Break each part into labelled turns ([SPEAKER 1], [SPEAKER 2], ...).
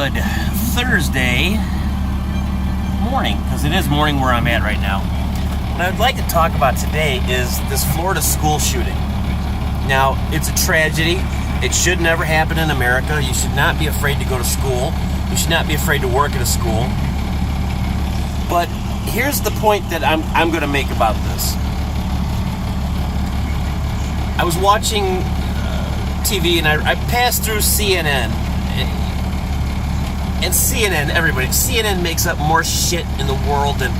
[SPEAKER 1] Good Thursday morning, because it is morning where I'm at right now. What I'd like to talk about today is this Florida school shooting. Now, it's a tragedy. It should never happen in America. You should not be afraid to go to school. You should not be afraid to work at a school. But here's the point that I'm going to make about this. I was watching TV and I passed through CNN. And CNN makes up more shit in the world. And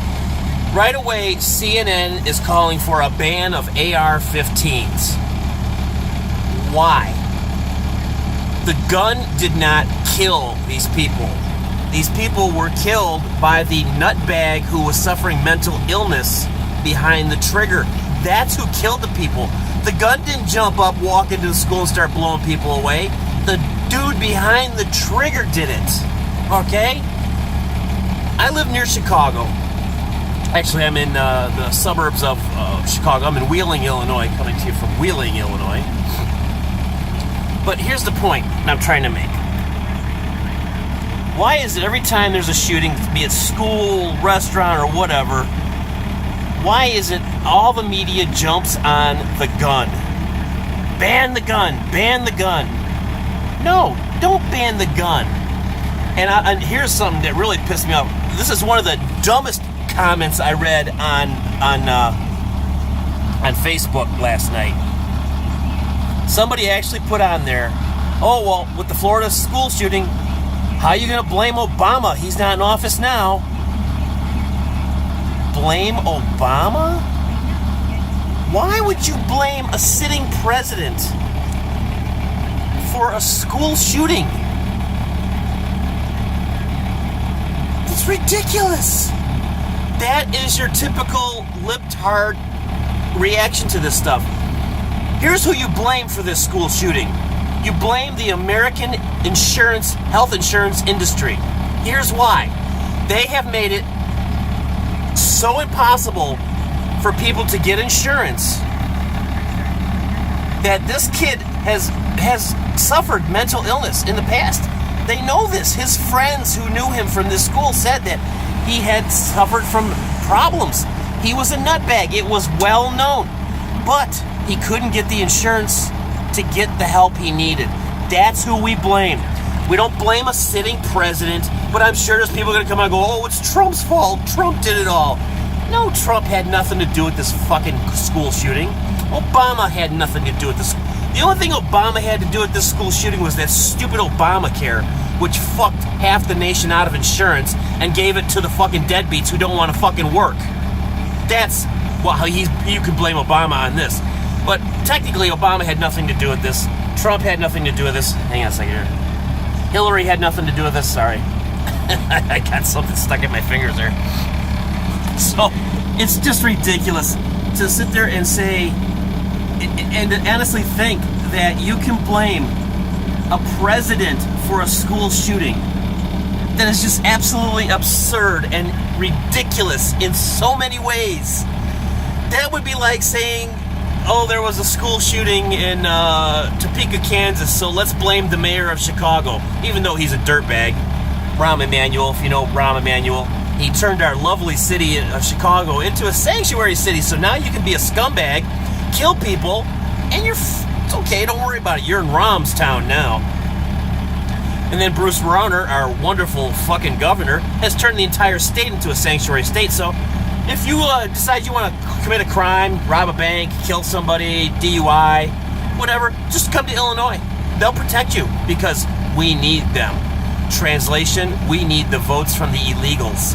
[SPEAKER 1] right away, CNN is calling for a ban of AR15s. Why? The gun did not kill these people. These people were killed by the nutbag who was suffering mental illness behind the trigger. That's who killed the people. The gun didn't jump up, walk into the school and start blowing people away. The dude behind the trigger did it. Okay? I live near Chicago. Actually, I'm in the suburbs of Chicago. I'm in Wheeling, Illinois, coming to you from Wheeling, Illinois. But here's the point I'm trying to make. Why is it every time there's a shooting, be it school, restaurant, or whatever, why is it all the media jumps on the gun? Ban the gun, ban the gun. No, don't ban the gun. And here's something that really pissed me off. This is one of the dumbest comments I read on Facebook last night. Somebody actually put on there, oh, well, with the Florida school shooting, how are you going to blame Obama? He's not in office now. Blame Obama? Why would you blame a sitting president for a school shooting? It's ridiculous. That is your typical libtard reaction to this stuff. Here's who you blame for this school shooting. You blame the American health insurance industry. Here's why. They have made it so impossible for people to get insurance that this kid has suffered mental illness in the past. They know this. His friends who knew him from this school said that he had suffered from problems. He was a nutbag. It was well known. But he couldn't get the insurance to get the help he needed. That's who we blame. We don't blame a sitting president, but I'm sure there's people going to come out and go, oh, it's Trump's fault. Trump did it all. No, Trump had nothing to do with this fucking school shooting. Obama had nothing to do with this. The only thing Obama had to do with this school shooting was that stupid Obamacare, which fucked half the nation out of insurance and gave it to the fucking deadbeats who don't want to fucking work. That's, well, you can blame Obama on this. But technically, Obama had nothing to do with this. Trump had nothing to do with this. Hang on a second here. Hillary had nothing to do with this. Sorry. I got something stuck in my fingers there. So, it's just ridiculous to sit there and say, and to honestly think that you can blame a president for a school shooting. That is just absolutely absurd and ridiculous in so many ways. That would be like saying, oh, there was a school shooting in Topeka, Kansas, so let's blame the mayor of Chicago, even though he's a dirtbag. Rahm Emanuel, if you know Rahm Emanuel, he turned our lovely city of Chicago into a sanctuary city, so now you can be a scumbag, kill people, and it's okay, don't worry about it. You're in Rahm's town now. And then Bruce Rauner, our wonderful fucking governor, has turned the entire state into a sanctuary state, so if you decide you want to commit a crime, rob a bank, kill somebody, DUI, whatever, just come to Illinois. They'll protect you because we need them. Translation, we need the votes from the illegals.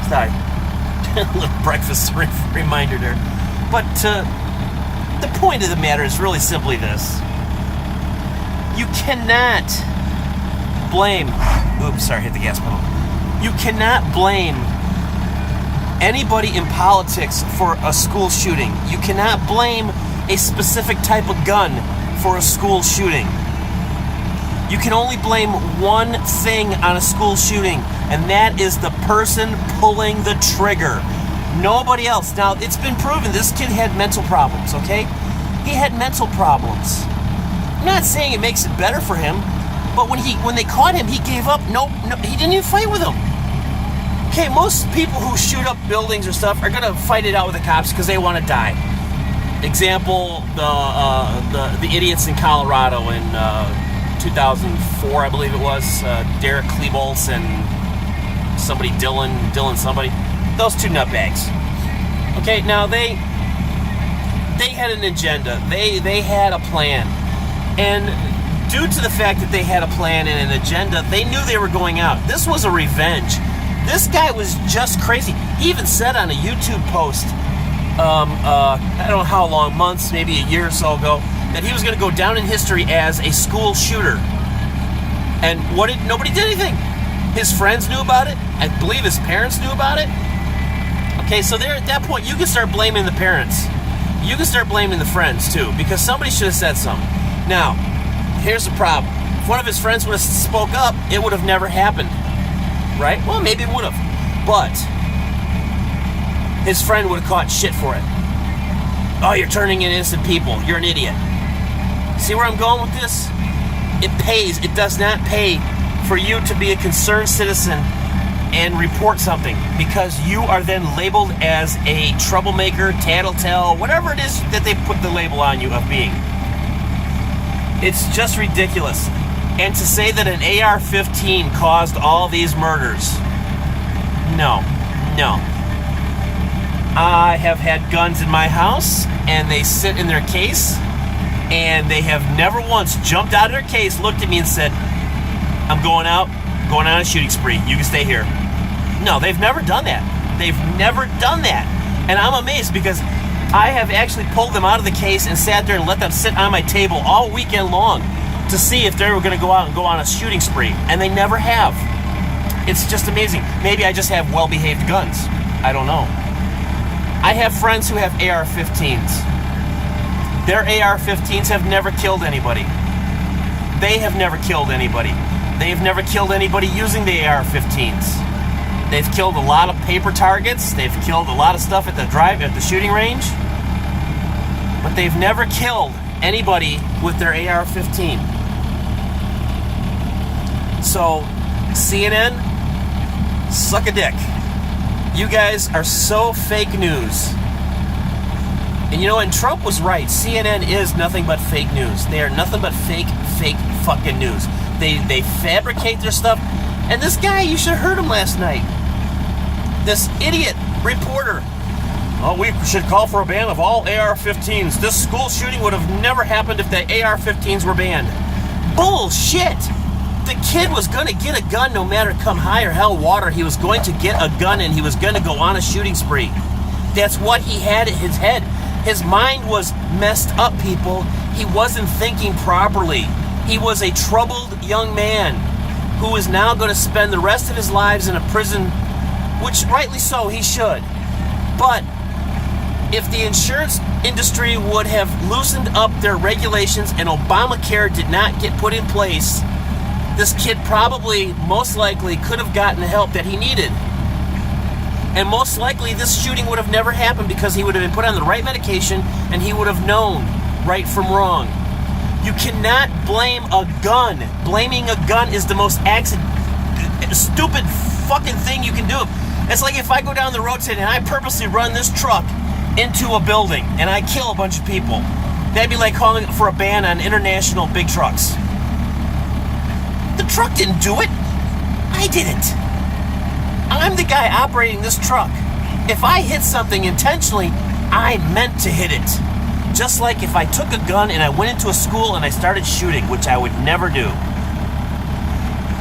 [SPEAKER 1] Sorry. A little breakfast reminder there. But the point of the matter is really simply this. You cannot blame... Oops, sorry, hit the gas pedal. You cannot blame anybody in politics for a school shooting. You cannot blame a specific type of gun for a school shooting. You can only blame one thing on a school shooting, and that is the person pulling the trigger. Nobody else. Now, it's been proven this kid had mental problems, okay? He had mental problems. I'm not saying it makes it better for him. But when they caught him, he gave up. No, he didn't even fight with them. Okay, most people who shoot up buildings or stuff are gonna fight it out with the cops because they want to die. Example: the idiots in Colorado in 2004, I believe it was. Derek Klebold and somebody, Dylan somebody. Those two nutbags. Okay, now they had an agenda. They had a plan, and due to the fact that they had a plan and an agenda, they knew they were going out. This was a revenge. This guy was just crazy. He even said on a YouTube post, I don't know how long, months, maybe a year or so ago, that he was going to go down in history as a school shooter. And nobody did anything. His friends knew about it. I believe his parents knew about it. Okay, so there, at that point, you can start blaming the parents. You can start blaming the friends, too, because somebody should have said something. Now, here's the problem. If one of his friends would have spoke up, it would have never happened. Right? Well, maybe it would have. But his friend would have caught shit for it. Oh, you're turning in innocent people. You're an idiot. See where I'm going with this? It pays. It does not pay for you to be a concerned citizen and report something, because you are then labeled as a troublemaker, tattletale, whatever it is that they put the label on you of being. It's just ridiculous. And to say that an AR-15 caused all these murders, no. I have had guns in my house, and they sit in their case, and they have never once jumped out of their case, looked at me and said, I'm going out on a shooting spree. You can stay here. No, they've never done that. They've never done that. And I'm amazed, because I have actually pulled them out of the case and sat there and let them sit on my table all weekend long to see if they were going to go out and go on a shooting spree. And they never have. It's just amazing. Maybe I just have well-behaved guns. I don't know. I have friends who have AR-15s. Their AR-15s have never killed anybody. They have never killed anybody. They have never killed anybody using the AR-15s. They've killed a lot of paper targets. They've killed a lot of stuff at the shooting range. But they've never killed anybody with their AR-15. So, CNN, suck a dick. You guys are so fake news. And you know, and Trump was right. CNN is nothing but fake news. They are nothing but fake fucking news. They fabricate their stuff. And this guy, you should have heard him last night. This idiot reporter. Oh, we should call for a ban of all AR-15s. This school shooting would have never happened if the AR-15s were banned. Bullshit! The kid was going to get a gun no matter come high or hell water. He was going to get a gun and he was going to go on a shooting spree. That's what he had in his head. His mind was messed up, people. He wasn't thinking properly. He was a troubled young man who is now going to spend the rest of his lives in a prison, which rightly so, he should. But if the insurance industry would have loosened up their regulations and Obamacare did not get put in place, this kid probably, most likely, could have gotten the help that he needed. And most likely, this shooting would have never happened because he would have been put on the right medication and he would have known right from wrong. You cannot blame a gun. Blaming a gun is the most stupid fucking thing you can do. It's like if I go down the road today and I purposely run this truck into a building and I kill a bunch of people. That'd be like calling for a ban on international big trucks. The truck didn't do it. I did it. I'm the guy operating this truck. If I hit something intentionally, I meant to hit it. Just like if I took a gun and I went into a school and I started shooting, which I would never do.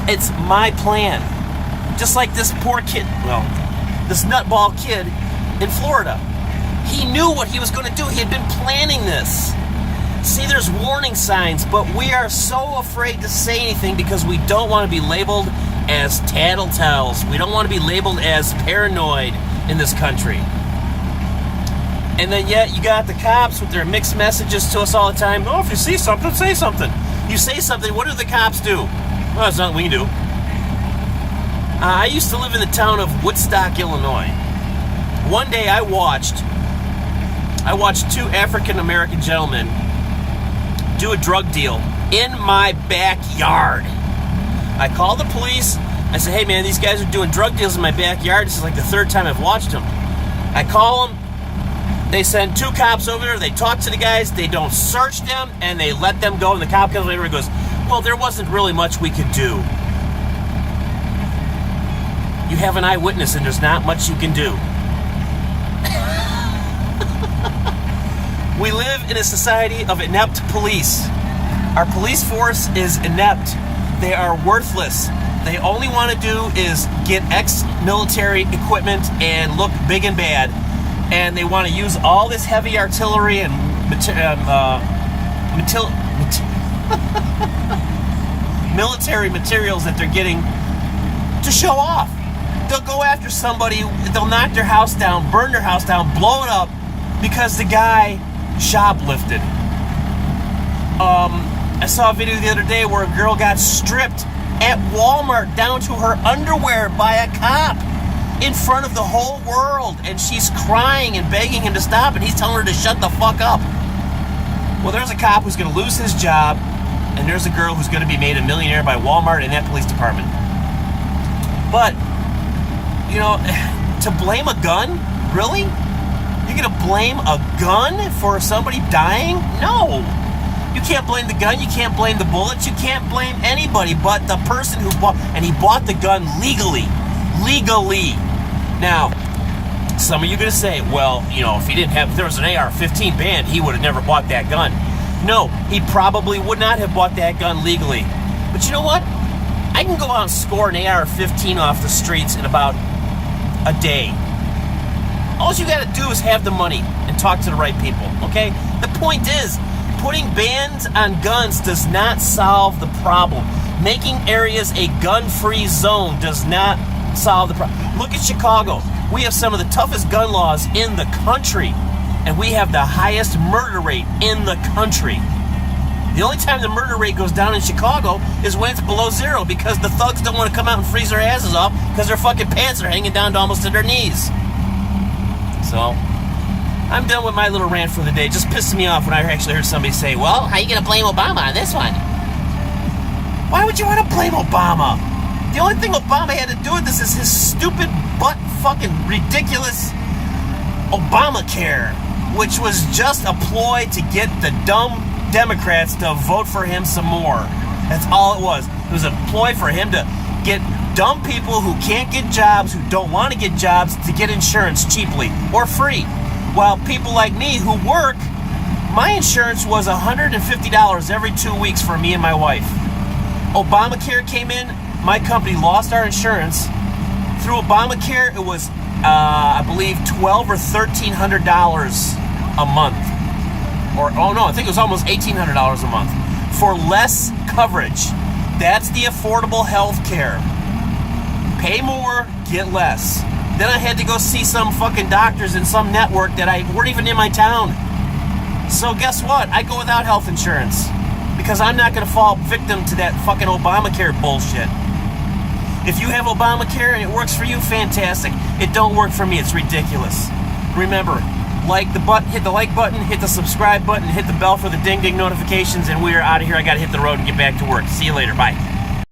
[SPEAKER 1] It's my plan. Just like this poor kid, this nutball kid in Florida. He knew what he was going to do. He had been planning this. See, there's warning signs, but we are so afraid to say anything because we don't want to be labeled as tattletales. We don't want to be labeled as paranoid in this country. And then yet you got the cops with their mixed messages to us all the time. Oh, if you see something, say something. You say something, what do the cops do? Well, there's nothing we can do. I used to live in the town of Woodstock, Illinois. One day I watched two African-American gentlemen do a drug deal in my backyard. I call the police. I say, hey man, these guys are doing drug deals in my backyard. This is like the third time I've watched them. I call them. They send 2 cops over there. They talk to the guys. They don't search them, and they let them go. And the cop comes over and goes, well, there wasn't really much we could do. You have an eyewitness, and there's not much you can do. We live in a society of inept police. Our police force is inept. They are worthless. They only want to do is get ex-military equipment and look big and bad. And they want to use all this heavy artillery and military materials that they're getting to show off. They'll go after somebody, they'll knock their house down, burn their house down, blow it up because the guy shoplifted. I saw a video the other day where a girl got stripped at Walmart down to her underwear by a cop in front of the whole world, and she's crying and begging him to stop, and he's telling her to shut the fuck up. Well, there's a cop who's going to lose his job, and there's a girl who's going to be made a millionaire by Walmart and that police department. But, you know, to blame a gun? Really? You're going to blame a gun for somebody dying? No. You can't blame the gun. You can't blame the bullets. You can't blame anybody but the person who bought, and he bought the gun legally. Legally. Now, some of you are going to say, well, you know, if there was an AR15 banned, he would have never bought that gun. No, he probably would not have bought that gun legally. But you know what? I can go out and score an AR15 off the streets in about a day. All you got to do is have the money and talk to the right people, okay? The point is, putting bans on guns does not solve the problem. Making areas a gun-free zone does not solve the problem. Look at Chicago. We have some of the toughest gun laws in the country, and we have the highest murder rate in the country. The only time the murder rate goes down in Chicago is when it's below 0, because the thugs don't want to come out and freeze their asses off because their fucking pants are hanging down to almost to their knees. So, I'm done with my little rant for the day. Just pissed me off when I actually heard somebody say, well, how are you going to blame Obama on this one? Why would you want to blame Obama? The only thing Obama had to do with this is his stupid, butt-fucking ridiculous Obamacare, which was just a ploy to get the dumb Democrats to vote for him some more. That's all it was. It was a ploy for him to get dumb people who can't get jobs, who don't want to get jobs, to get insurance cheaply or free. While people like me who work, my insurance was $150 every 2 weeks for me and my wife. Obamacare came in. My company lost our insurance. Through Obamacare, it was, I believe, $1,200 or $1,300 a month. I think it was almost $1,800 a month for less coverage. That's the affordable health care. Pay more, get less. Then I had to go see some fucking doctors in some network that weren't even in my town. So guess what? I go without health insurance because I'm not going to fall victim to that fucking Obamacare bullshit. If you have Obamacare and it works for you, fantastic. It don't work for me. It's ridiculous. Remember, hit the like button, hit the subscribe button, hit the bell for the ding-ding notifications, and we are out of here. I got to hit the road and get back to work. See you later. Bye.